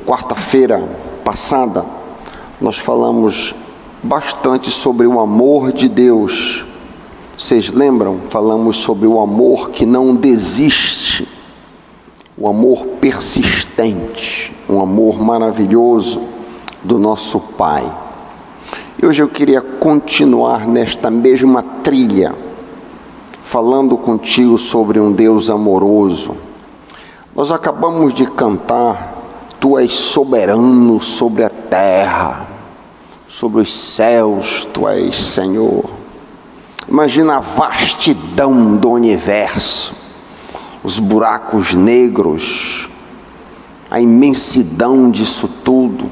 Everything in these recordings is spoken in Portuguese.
quarta-feira passada, nós falamos bastante sobre o amor de Deus. Vocês lembram? Falamos sobre o amor que não desiste, o amor persistente, um amor maravilhoso do nosso Pai. E hoje eu queria continuar nesta mesma trilha, falando contigo sobre um Deus amoroso. Nós acabamos de cantar: Tu és soberano sobre a terra, sobre os céus, Tu és Senhor. Imagina a vastidão do universo, os buracos negros, a imensidão disso tudo.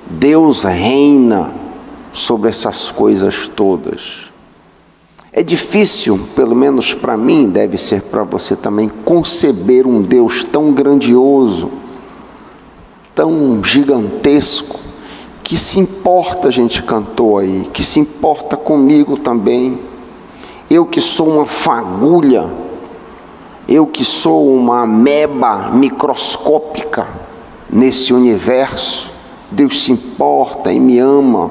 Deus reina sobre essas coisas todas. É difícil, pelo menos para mim, deve ser para você também, conceber um Deus tão grandioso, tão gigantesco, que se importa, a gente cantou aí, que se importa comigo também. Eu que sou uma fagulha, eu que sou uma ameba microscópica nesse universo, Deus se importa e me ama.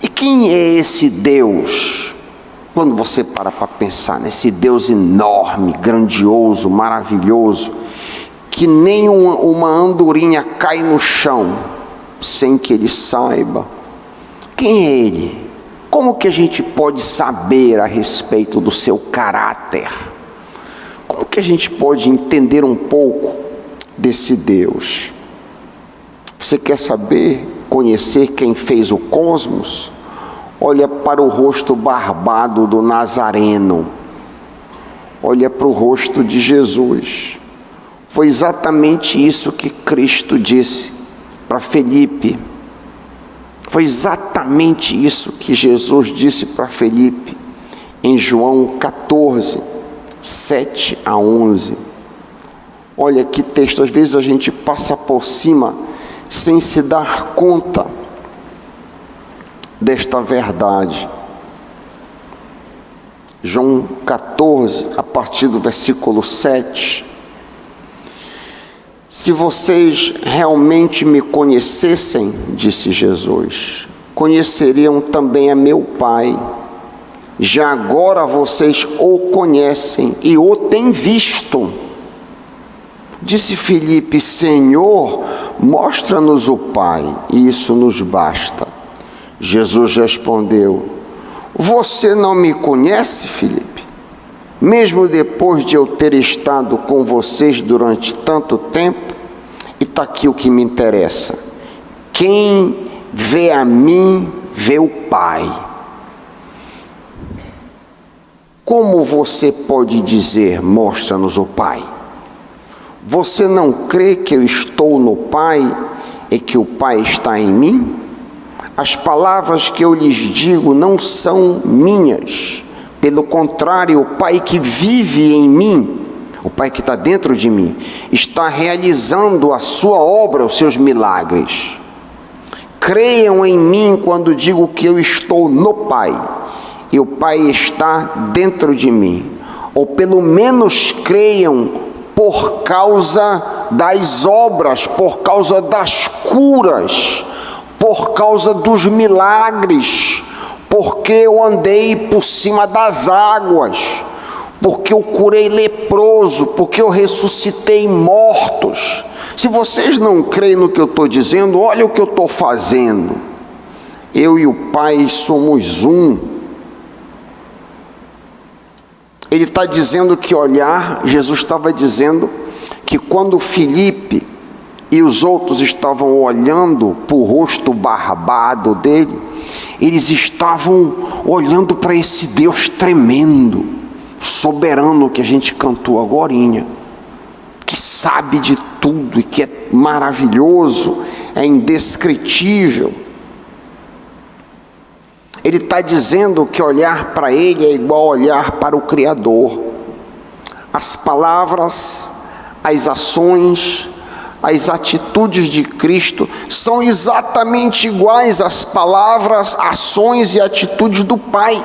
E quem é esse Deus? Quando você para pensar nesse Deus enorme, grandioso, maravilhoso, que nem uma andorinha cai no chão sem que Ele saiba. Quem é Ele? Como que a gente pode saber a respeito do seu caráter? Como que a gente pode entender um pouco desse Deus? Você quer saber, conhecer quem fez o cosmos? Olha para o rosto barbado do Nazareno. Olha para o rosto de Jesus. Foi exatamente isso que Cristo disse para Felipe. Foi exatamente isso que Jesus disse para Felipe em João 14, 7 a 11. Olha que texto, às vezes a gente passa por cima sem se dar conta desta verdade. João 14, a partir do versículo 7. Se vocês realmente me conhecessem, disse Jesus, conheceriam também a meu Pai. Já agora vocês o conhecem e o têm visto. Disse Filipe: Senhor, mostra-nos o Pai, e isso nos basta. Jesus respondeu: Você não me conhece, Filipe? Mesmo depois de eu ter estado com vocês durante tanto tempo? E está aqui o que me interessa. Quem vê a mim, vê o Pai. Como você pode dizer, mostra-nos o Pai? Você não crê que eu estou no Pai e que o Pai está em mim? As palavras que eu lhes digo não são minhas. Pelo contrário, o Pai que vive em mim, o Pai que está dentro de mim, está realizando a sua obra, os seus milagres. Creiam em mim quando digo que eu estou no Pai e o Pai está dentro de mim. Ou pelo menos creiam por causa das obras, por causa das curas, por causa dos milagres, porque eu andei por cima das águas, porque eu curei leproso, porque eu ressuscitei mortos. Se vocês não creem no que eu estou dizendo, olha o que eu estou fazendo. Eu e o Pai somos um. Ele está dizendo que olhar, Jesus estava dizendo que quando Filipe e os outros estavam olhando para o rosto barbado dele, eles estavam olhando para esse Deus tremendo, soberano, que a gente cantou agorinha, que sabe de tudo e que é maravilhoso, é indescritível. Ele está dizendo que olhar para Ele é igual olhar para o Criador. As palavras, as ações, as atitudes de Cristo são exatamente iguais às palavras, ações e atitudes do Pai.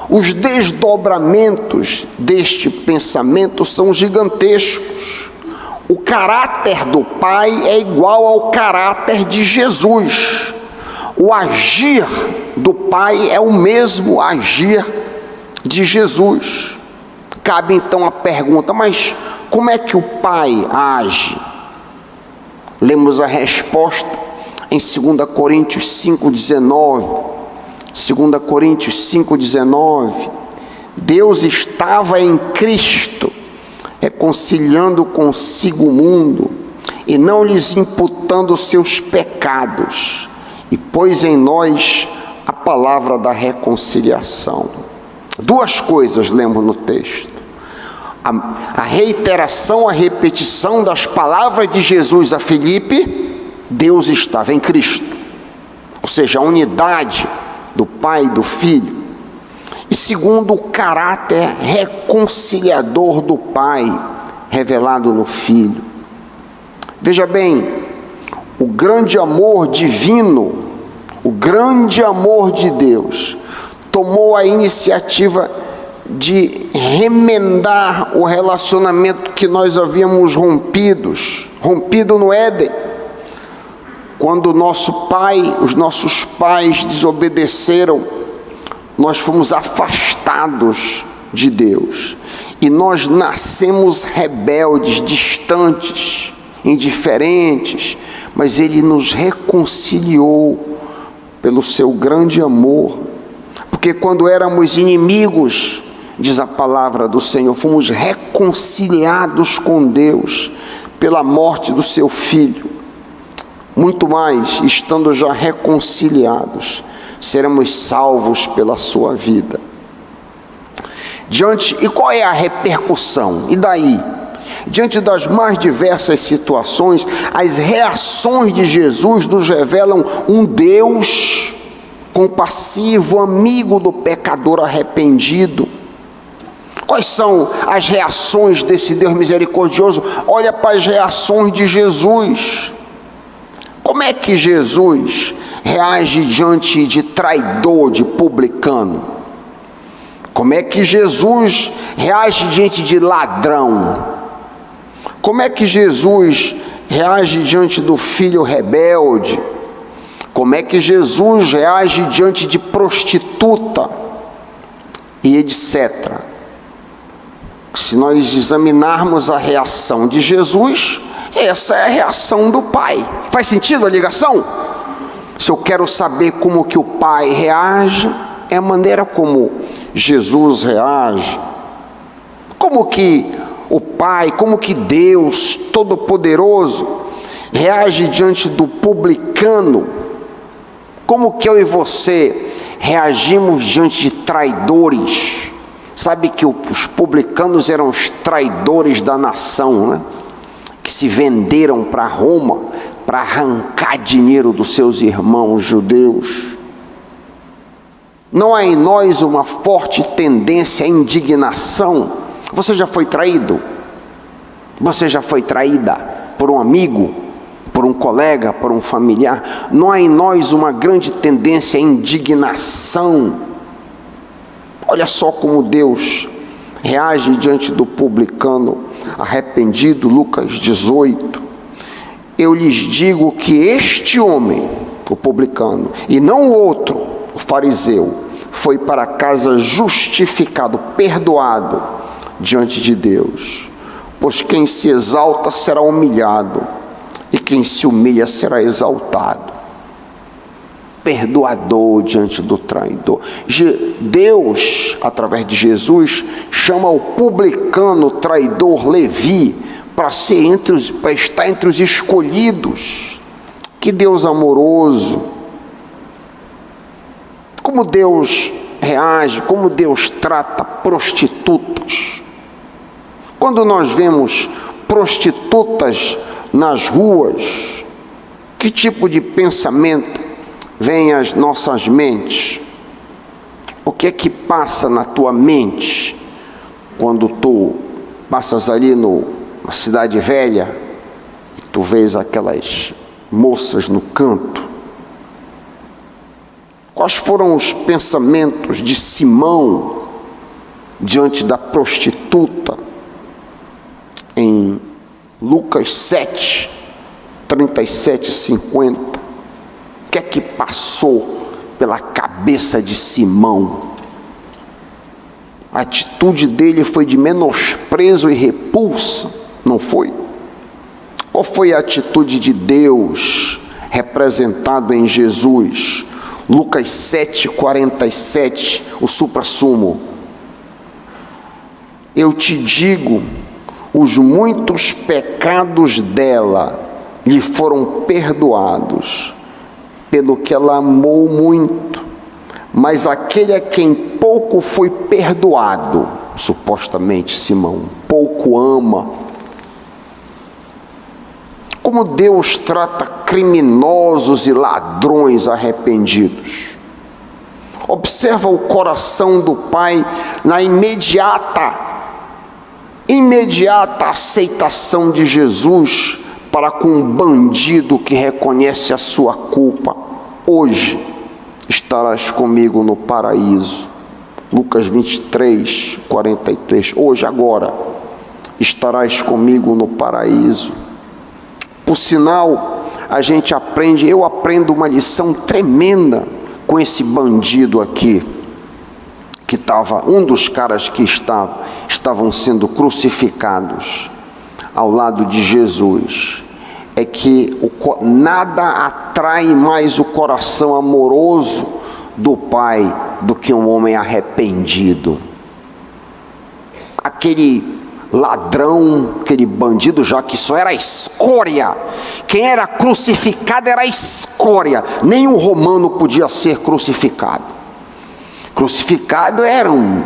Os desdobramentos deste pensamento são gigantescos. O caráter do Pai é igual ao caráter de Jesus. O agir do Pai é o mesmo agir de Jesus. Cabe então a pergunta, mas como é que o Pai age? Lemos a resposta em 2 Coríntios 5,19. 2 Coríntios 5,19. Deus estava em Cristo, reconciliando consigo o mundo, e não lhes imputando os seus pecados, e pôs em nós a palavra da reconciliação. Duas coisas lemos no texto: a reiteração, a repetição das palavras de Jesus a Filipe. Deus estava em Cristo, ou seja, a unidade do Pai e do Filho. E segundo, o caráter reconciliador do Pai, revelado no Filho. Veja bem, o grande amor divino, o grande amor de Deus, tomou a iniciativa de remendar o relacionamento que nós havíamos rompido no Éden. Quando os nossos pais desobedeceram, nós fomos afastados de Deus. E nós nascemos rebeldes, distantes, indiferentes, mas Ele nos reconciliou pelo seu grande amor. Porque quando éramos inimigos, diz a palavra do Senhor, fomos reconciliados com Deus pela morte do seu Filho. Muito mais, estando já reconciliados, seremos salvos pela sua vida. E qual é a repercussão? E daí? Diante das mais diversas situações, as reações de Jesus nos revelam um Deus compassivo, amigo do pecador arrependido. Quais são as reações desse Deus misericordioso? Olha para as reações de Jesus. Como é que Jesus reage diante de traidor, de publicano? Como é que Jesus reage diante de ladrão? Como é que Jesus reage diante do filho rebelde? Como é que Jesus reage diante de prostituta? E etc. Se nós examinarmos a reação de Jesus, essa é a reação do Pai. Faz sentido a ligação? Se eu quero saber como que o Pai reage, é a maneira como Jesus reage. Como que o Pai, como que Deus Todo-Poderoso reage diante do publicano? Como que eu e você reagimos diante de traidores? Sabe que os publicanos eram os traidores da nação, né? Que se venderam para Roma para arrancar dinheiro dos seus irmãos judeus. Não há em nós uma forte tendência à indignação? Você já foi traído? Você já foi traída por um amigo, por um colega, por um familiar? Não há em nós uma grande tendência à indignação? Olha só como Deus reage diante do publicano arrependido. Lucas 18. Eu lhes digo que este homem, o publicano, e não o outro, o fariseu, foi para casa justificado, perdoado diante de Deus. Pois quem se exalta será humilhado, e quem se humilha será exaltado. Perdoador diante do traidor. Deus, através de Jesus, chama o publicano, traidor, Levi, para estar entre os escolhidos. Que Deus amoroso! Como Deus reage, como Deus trata prostitutas. Quando nós vemos prostitutas nas ruas, que tipo de pensamento vem às nossas mentes? O que é que passa na tua mente quando tu passas ali na Cidade Velha e tu vês aquelas moças no canto? Quais foram os pensamentos de Simão diante da prostituta? Em Lucas 7, 37 e 50. O que é que passou pela cabeça de Simão? A atitude dele foi de menosprezo e repulsa, não foi? Qual foi a atitude de Deus representado em Jesus? Lucas 7, 47, o suprassumo. Eu te digo, os muitos pecados dela lhe foram perdoados, pelo que ela amou muito. Mas aquele a quem pouco foi perdoado, supostamente Simão, pouco ama. Como Deus trata criminosos e ladrões arrependidos. Observa o coração do Pai na imediata aceitação de Jesus para com um bandido que reconhece a sua culpa. Hoje estarás comigo no paraíso. Lucas 23, 43. Hoje, agora, estarás comigo no paraíso. Por sinal, eu aprendo uma lição tremenda com esse bandido aqui, que estava, um dos caras que estavam sendo crucificados ao lado de Jesus, é que nada atrai mais o coração amoroso do Pai do que um homem arrependido. Aquele ladrão, aquele bandido, já que só era escória, quem era crucificado era escória, nenhum romano podia ser crucificado. Crucificado eram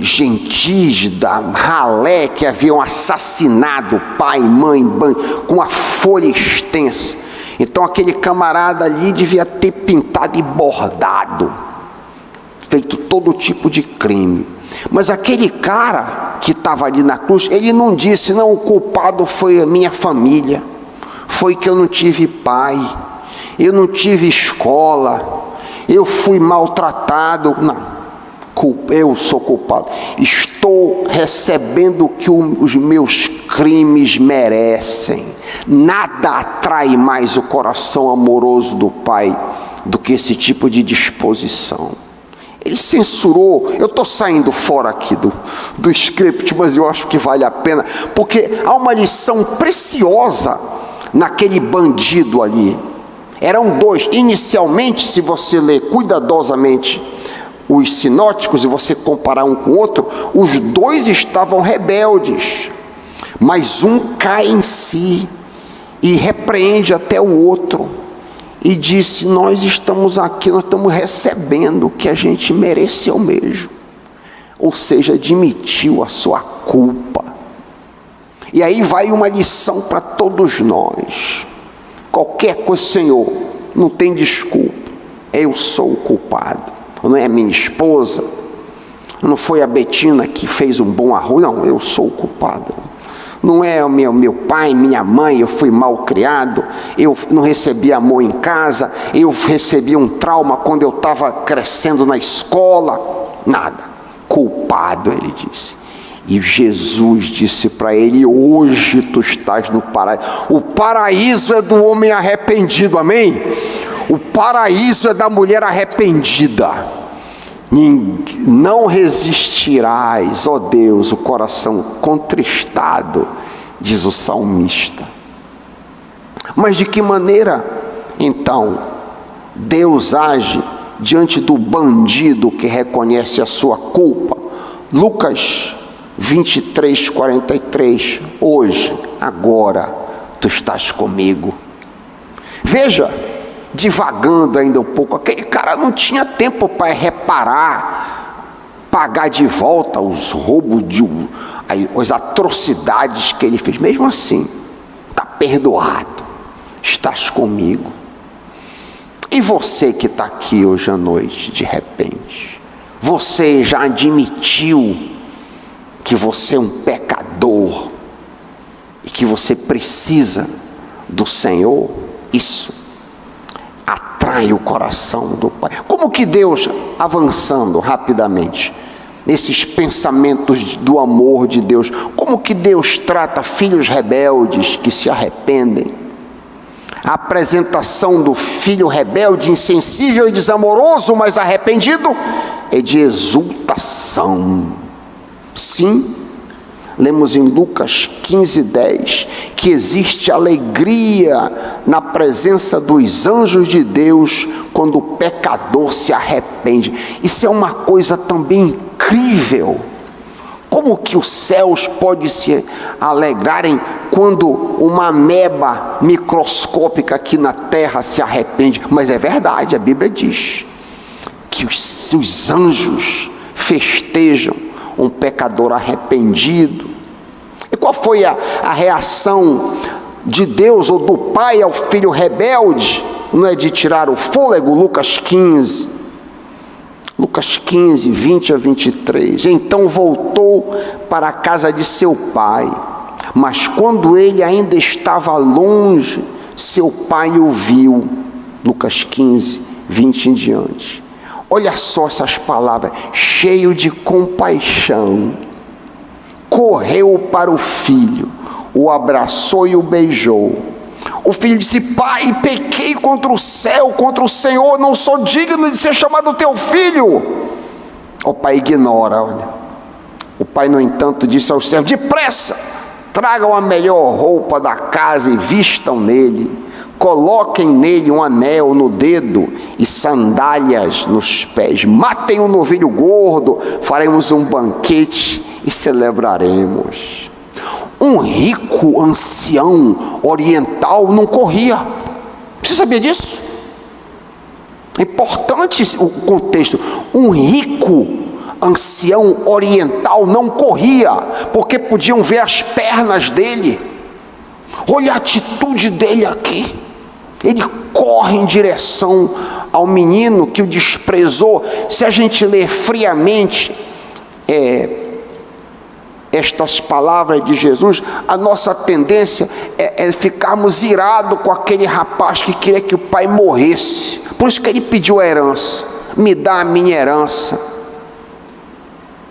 gentis da ralé que haviam assassinado pai, mãe, com uma folha extensa. Então aquele camarada ali devia ter pintado e bordado, feito todo tipo de crime. Mas aquele cara que estava ali na cruz, ele não disse, não, o culpado foi a minha família, foi que eu não tive pai, eu não tive escola, eu fui maltratado. Não, eu sou culpado, estou recebendo o que os meus crimes merecem. Nada atrai mais o coração amoroso do Pai do que esse tipo de disposição. Ele censurou. Eu estou saindo fora aqui do script, mas eu acho que vale a pena, porque há uma lição preciosa naquele bandido ali. Eram dois. Inicialmente, se você ler cuidadosamente os sinóticos e você comparar um com o outro, os dois estavam rebeldes, mas um cai em si e repreende até o outro e disse, nós estamos aqui, nós estamos recebendo o que a gente mereceu mesmo. Ou seja, admitiu a sua culpa. E aí vai uma lição para todos nós. Qualquer coisa, Senhor, não tem desculpa, eu sou o culpado. Não é a minha esposa, não foi a Betina que fez um bom arroz, não, eu sou o culpado. Não é o meu pai, minha mãe, eu fui mal criado, eu não recebi amor em casa, eu recebi um trauma quando eu estava crescendo na escola. Nada, culpado, ele disse. E Jesus disse para ele, hoje tu estás no paraíso. O paraíso é do homem arrependido, amém? O paraíso é da mulher arrependida. Não resistirás, ó Deus, o coração contristado, diz o salmista. Mas de que maneira, então, Deus age diante do bandido que reconhece a sua culpa? Lucas 23, 43, hoje, agora, tu estás comigo. Veja, divagando ainda um pouco, aquele cara não tinha tempo para reparar, pagar de volta os roubos, as atrocidades que ele fez. Mesmo assim, está perdoado, estás comigo. E você que está aqui hoje à noite, de repente, você já admitiu que você é um pecador e que você precisa do Senhor? Isso atrai o coração do Pai. Como que Deus, avançando rapidamente, nesses pensamentos do amor de Deus. Como que Deus trata filhos rebeldes que se arrependem? A apresentação do filho rebelde, insensível e desamoroso, mas arrependido, é de exultação. Sim, lemos em Lucas 15:10, que existe alegria na presença dos anjos de Deus quando o pecador se arrepende. Isso é uma coisa também incrível. Como que os céus podem se alegrarem quando uma ameba microscópica aqui na terra se arrepende? Mas é verdade, a Bíblia diz que os anjos festejam um pecador arrependido. E qual foi a reação de Deus ou do pai ao filho rebelde? Não é de tirar o fôlego? Lucas 15, 20 a 23. Então voltou para a casa de seu pai, mas quando ele ainda estava longe, seu pai o viu. Lucas 15, 20 em diante. Olha só essas palavras: cheio de compaixão, correu para o filho, o abraçou e o beijou. O filho disse: pai, pequei contra o céu, contra o Senhor, não sou digno de ser chamado teu filho. O pai ignora, olha. O pai, no entanto, disse aos servos: depressa, tragam a melhor roupa da casa e vistam nele. Coloquem nele um anel no dedo e sandálias nos pés. Matem um novilho gordo, faremos um banquete e celebraremos. Um rico ancião oriental não corria. Você sabia disso? É importante o contexto. Um rico ancião oriental não corria, porque podiam ver as pernas dele. Olha a atitude dele aqui. Ele corre em direção ao menino que o desprezou. Se a gente ler friamente estas palavras de Jesus, a nossa tendência é ficarmos irados com aquele rapaz que queria que o pai morresse. Por isso que ele pediu a herança: me dá a minha herança,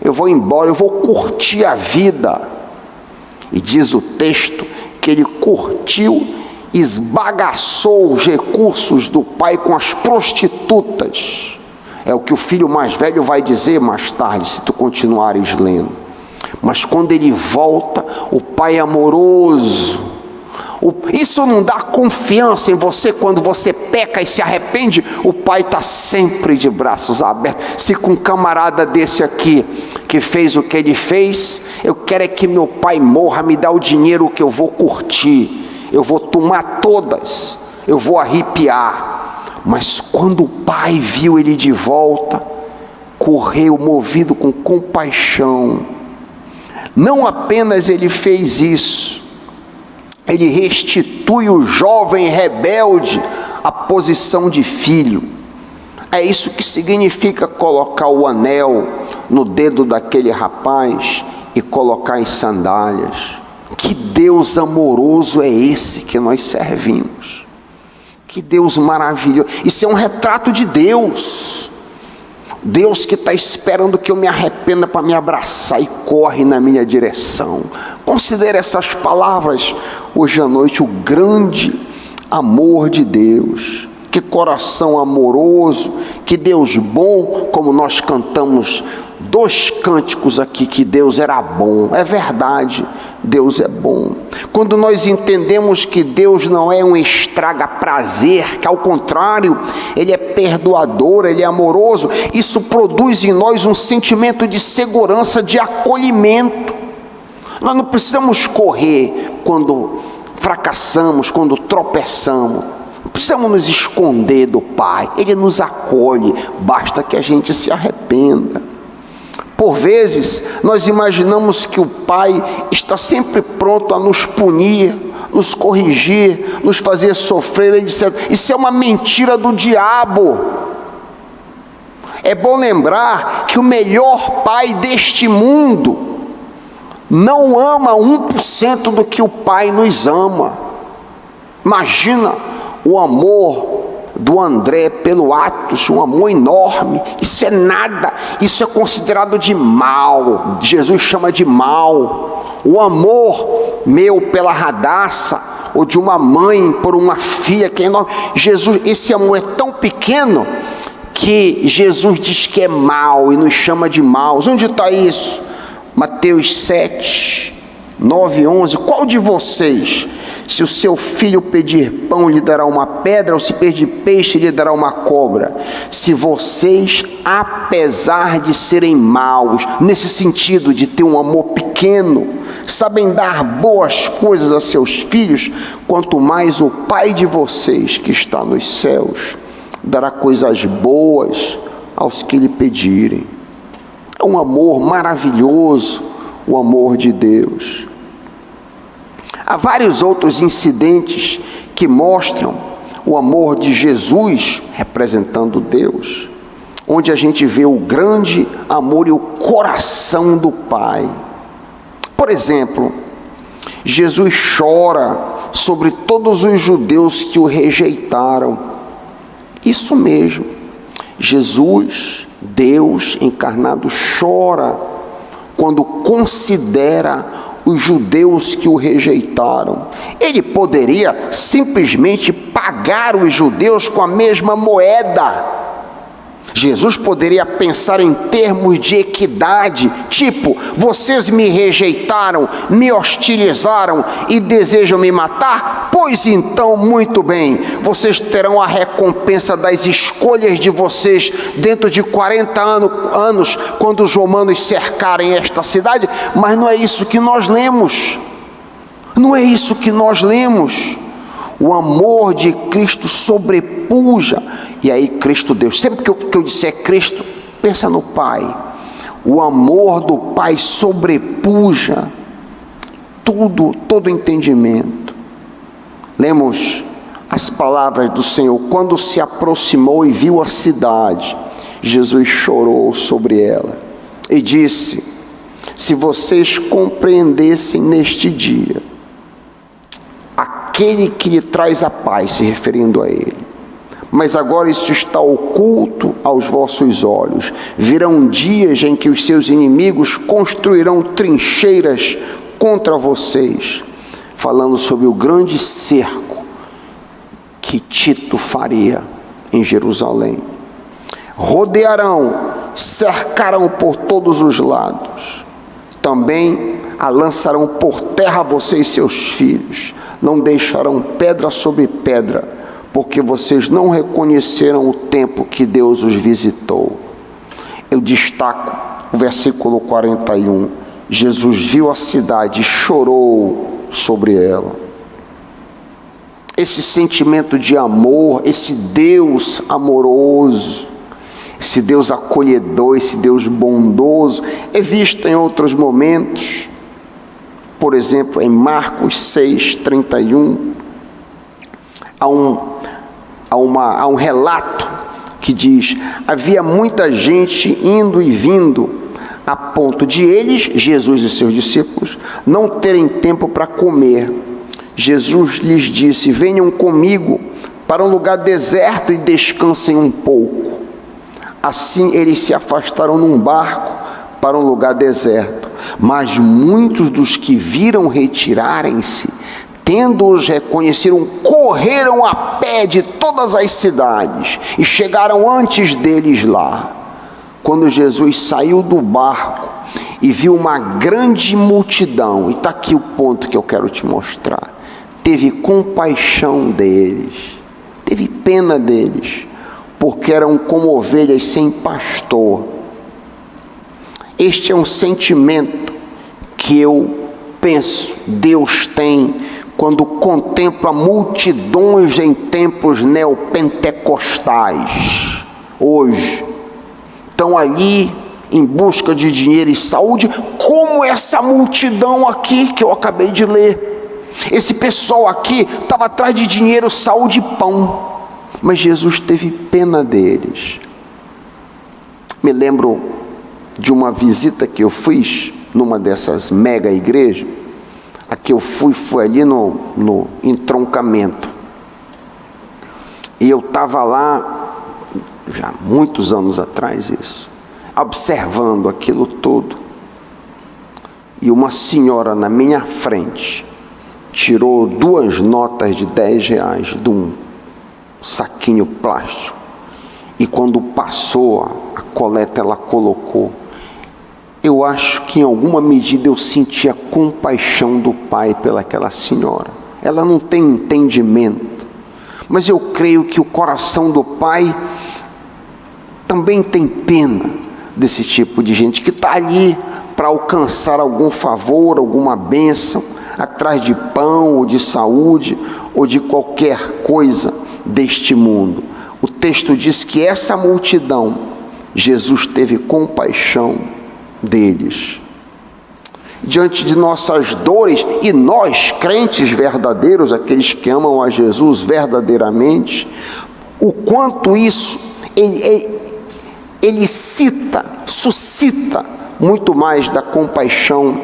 eu vou embora, eu vou curtir a vida. E diz o texto que ele curtiu, esbagaçou os recursos do pai com as prostitutas. É o que o filho mais velho vai dizer mais tarde, se tu continuares lendo. Mas quando ele volta, o pai é amoroso. Isso não dá confiança em você quando você peca e se arrepende? O pai está sempre de braços abertos. Se com um camarada desse aqui, que fez o que ele fez, eu quero é que meu pai morra, me dá o dinheiro que eu vou curtir, eu vou tomar todas, eu vou arrepiar. Mas quando o pai viu ele de volta, correu movido com compaixão. Não apenas ele fez isso, ele restitui o jovem rebelde à posição de filho. É isso que significa colocar o anel no dedo daquele rapaz e colocar as sandálias. Que Deus amoroso é esse que nós servimos? Que Deus maravilhoso! Isso é um retrato de Deus. Deus que está esperando que eu me arrependa para me abraçar e corre na minha direção. Considere essas palavras hoje à noite: o grande amor de Deus. Que coração amoroso, que Deus bom, como nós cantamos 2 cânticos aqui, que Deus era bom. É verdade, Deus é bom. Quando nós entendemos que Deus não é um estraga-prazer, que ao contrário, Ele é perdoador, Ele é amoroso, isso produz em nós um sentimento de segurança, de acolhimento. Nós não precisamos correr quando fracassamos, quando tropeçamos. Não precisamos nos esconder do Pai. Ele nos acolhe, basta que a gente se arrependa. Por vezes, nós imaginamos que o Pai está sempre pronto a nos punir, nos corrigir, nos fazer sofrer, etc. Isso é uma mentira do diabo. É bom lembrar que o melhor pai deste mundo não ama 1% do que o Pai nos ama. Imagina o amor do André pelo Atos, um amor enorme. Isso é nada, isso é considerado de mal. Jesus chama de mal. O amor meu pela Radassa, ou de uma mãe por uma filha que é enorme. Jesus, esse amor é tão pequeno que Jesus diz que é mal e nos chama de maus. Onde está isso? Mateus 7, 9 e 11. Qual de vocês, se o seu filho pedir pão, lhe dará uma pedra, ou se pedir peixe, lhe dará uma cobra? Se vocês, apesar de serem maus, nesse sentido de ter um amor pequeno, sabem dar boas coisas a seus filhos, quanto mais o Pai de vocês, que está nos céus, dará coisas boas aos que lhe pedirem. É um amor maravilhoso, o amor de Deus. Há vários outros incidentes que mostram o amor de Jesus, representando Deus, onde a gente vê o grande amor e o coração do Pai. Por exemplo, Jesus chora sobre todos os judeus que o rejeitaram. Isso mesmo, Jesus, Deus encarnado, chora quando considera os judeus que o rejeitaram. Ele poderia simplesmente pagar os judeus com a mesma moeda. Jesus poderia pensar em termos de equidade, tipo, vocês me rejeitaram, me hostilizaram e desejam me matar? Pois então, muito bem, vocês terão a recompensa das escolhas de vocês dentro de 40 anos, quando os romanos cercarem esta cidade. Mas não é isso que nós lemos. Não é isso que nós lemos. O amor de Cristo sobrepuja. E aí Cristo Deus, sempre que eu disser Cristo, pensa no Pai. O amor do Pai sobrepuja todo entendimento. Lemos as palavras do Senhor. Quando se aproximou e viu a cidade, Jesus chorou sobre ela e disse: se vocês compreendessem neste dia aquele que lhe traz a paz, se referindo a ele, mas agora isso está oculto aos vossos olhos. Virão dias em que os seus inimigos construirão trincheiras contra vocês, falando sobre o grande cerco que Tito faria em Jerusalém. Rodearão, cercarão por todos os lados, também a lançarão por terra você e seus filhos, não deixarão pedra sobre pedra, porque vocês não reconheceram o tempo que Deus os visitou. Eu destaco o versículo 41. Jesus viu a cidade e chorou sobre ela. Esse sentimento de amor, esse Deus amoroso, esse Deus acolhedor, esse Deus bondoso, é visto em outros momentos. Por exemplo, em Marcos 6:31, há um relato que diz: havia muita gente indo e vindo, a ponto de eles, Jesus e seus discípulos, não terem tempo para comer. Jesus lhes disse: venham comigo para um lugar deserto e descansem um pouco. Assim eles se afastaram num barco para um lugar deserto. Mas muitos dos que viram retirarem-se, tendo-os reconheceram, correram a pé de todas as cidades e chegaram antes deles lá. Quando Jesus saiu do barco e viu uma grande multidão, e está aqui o ponto que eu quero te mostrar, teve compaixão deles, teve pena deles, porque eram como ovelhas sem pastor. Este é um sentimento que eu penso Deus tem quando contempla multidões em templos neopentecostais. Hoje estão ali em busca de dinheiro e saúde, como essa multidão aqui que eu acabei de ler. Esse pessoal aqui estava atrás de dinheiro, saúde e pão, mas Jesus teve pena deles. Me lembro de uma visita que eu fiz numa dessas mega igrejas. A que eu fui foi ali no entroncamento. E eu estava lá, já muitos anos atrás isso, observando aquilo tudo. E uma senhora na minha frente tirou 2 notas de R$10 de um saquinho plástico. E quando passou a coleta, ela colocou. Eu acho que em alguma medida eu senti a compaixão do Pai pelaquela senhora. Ela não tem entendimento, mas eu creio que o coração do Pai também tem pena desse tipo de gente que está ali para alcançar algum favor, alguma bênção, atrás de pão, ou de saúde, ou de qualquer coisa deste mundo. O texto diz que essa multidão, Jesus teve compaixão deles. Diante de nossas dores, e nós, crentes verdadeiros, aqueles que amam a Jesus verdadeiramente, o quanto isso, ele suscita muito mais da compaixão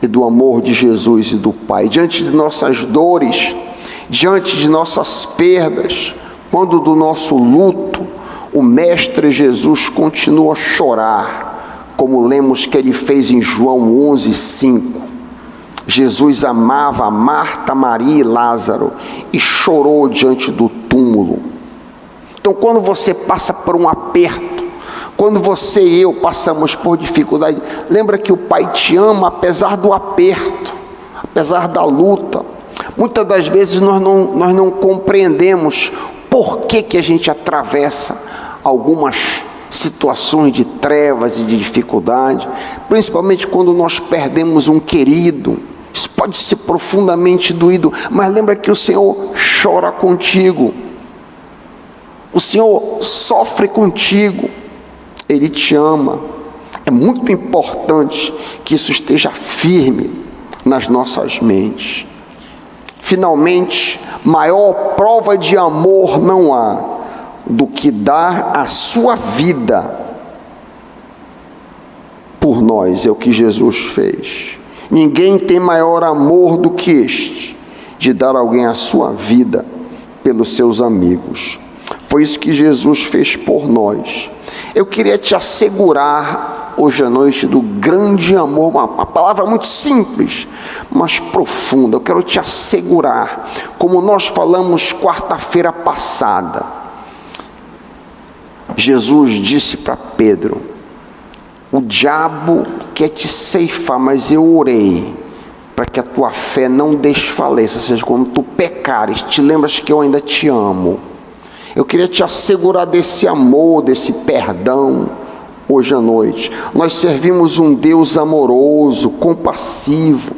e do amor de Jesus e do Pai. Diante de nossas dores, diante de nossas perdas, quando do nosso luto, o Mestre Jesus continua a chorar, como lemos que ele fez em João 11:5. Jesus amava Marta, Maria e Lázaro e chorou diante do túmulo. Então, quando você passa por um aperto, quando você e eu passamos por dificuldade, lembra que o Pai te ama apesar do aperto, apesar da luta. Muitas das vezes nós não compreendemos por que a gente atravessa algumas situações de trevas e de dificuldade, principalmente quando nós perdemos um querido. Isso pode ser profundamente doído, mas lembra que o Senhor chora contigo, o Senhor sofre contigo, Ele te ama. É muito importante que isso esteja firme nas nossas mentes. Finalmente, maior prova de amor não há do que dar a sua vida por nós. É o que Jesus fez. Ninguém tem maior amor do que este, de dar a alguém a sua vida pelos seus amigos. Foi isso que Jesus fez por nós. Eu queria te assegurar hoje à noite do grande amor, uma palavra muito simples, mas profunda. Eu quero te assegurar, como nós falamos quarta-feira passada, Jesus disse para Pedro: o diabo quer te ceifar, mas eu orei para que a tua fé não desfaleça, ou seja, quando tu pecares, te lembras que eu ainda te amo. Eu queria te assegurar desse amor, desse perdão, hoje à noite. Nós servimos um Deus amoroso, compassivo,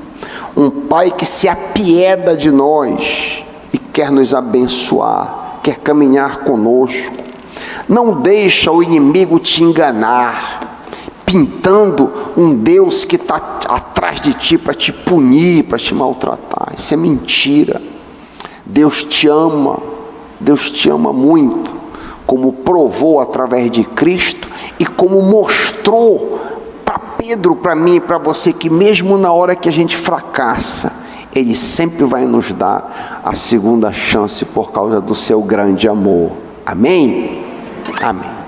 um Pai que se apieda de nós e quer nos abençoar, quer caminhar conosco. Não deixa o inimigo te enganar, pintando um Deus que está atrás de ti para te punir, para te maltratar. Isso é mentira. Deus te ama muito, como provou através de Cristo e como mostrou para Pedro, para mim e para você, que mesmo na hora que a gente fracassa, Ele sempre vai nos dar a segunda chance por causa do seu grande amor. Amém? Amém.